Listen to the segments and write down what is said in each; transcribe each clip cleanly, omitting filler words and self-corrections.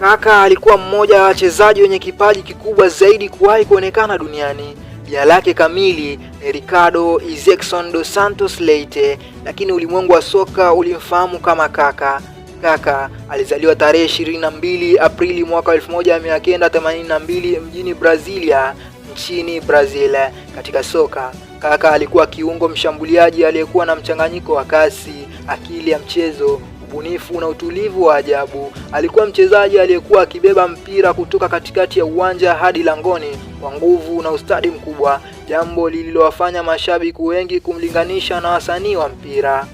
Kaka alikuwa mmoja wa wachezaji wenye kipaji kikubwa zaidi kuwahi kuonekana duniani. Jina lake kamili ni Ricardo Isaacson dos Santos Leite, lakini ulimwengu wa soka ulimfahamu kama Kaka. Kaka alizaliwa tarehe 22 Aprili mwaka 1982 mjini Brasilia nchini Brazil. Katika soka, Kaka alikuwa kiungo mshambuliaji aliyekuwa na mchanganyiko wa kasi, akili ya mchezo, ubunifu na utulivu wa ajabu. Alikuwa mchezaji aliyekuwa akibeba mpira kutoka katikati ya uwanja hadi langoni kwa nguvu na ustadi mkubwa, jambo lililowafanya mashabiki wengi kumlinganisha na wasanii wa mpira.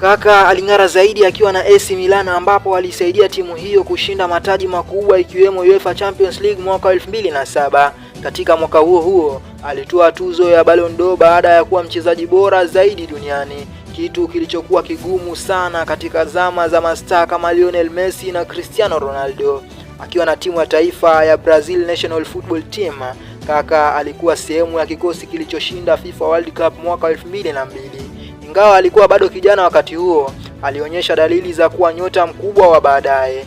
Kaka aling'ara zaidi akiwa na AC Milan, ambapo alisaidia timu hiyo kushinda mataji makubwa ikiwemo UEFA Champions League mwaka 2007. Katika mwaka huo huo alitoa tuzo ya Ballon d'Or baada ya kuwa mchezaji bora zaidi duniani, kitu kilichokuwa kigumu sana katika zama za mastaa kama Lionel Messi na Cristiano Ronaldo. Akiwa na timu ya taifa ya Brazil National Football Team, Kaka alikuwa sehemu ya kikosi kilichoshinda FIFA World Cup mwaka 2002. Ingawa alikuwa bado kijana wakati huo, alionyesha dalili za kuwa nyota mkubwa wa baadaye.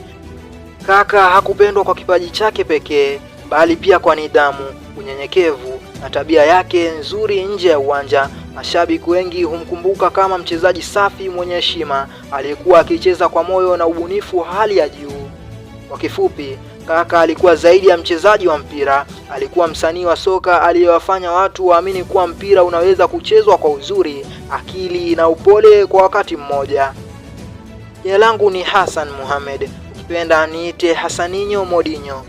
Kaka hakupendwa kwa kipaji chake pekee, bali pia kwa nidhamu, unyenyekevu na tabia yake nzuri nje ya uwanja. Mashabiki wengi humkumbuka kama mchezaji safi mwenye heshima, aliyekuwa akicheza kwa moyo na ubunifu hali ya juu. Kwa kifupi, Kaka alikuwa zaidi ya mchezaji wa mpira. Alikuwa msanii wa soka aliyewafanya watu waamini kuwa mpira unaweza kuchezwa kwa uzuri, akili na upole kwa wakati mmoja. Jina langu ni Hassan Mohamed. Ukipenda niite Hassaninho Modinho.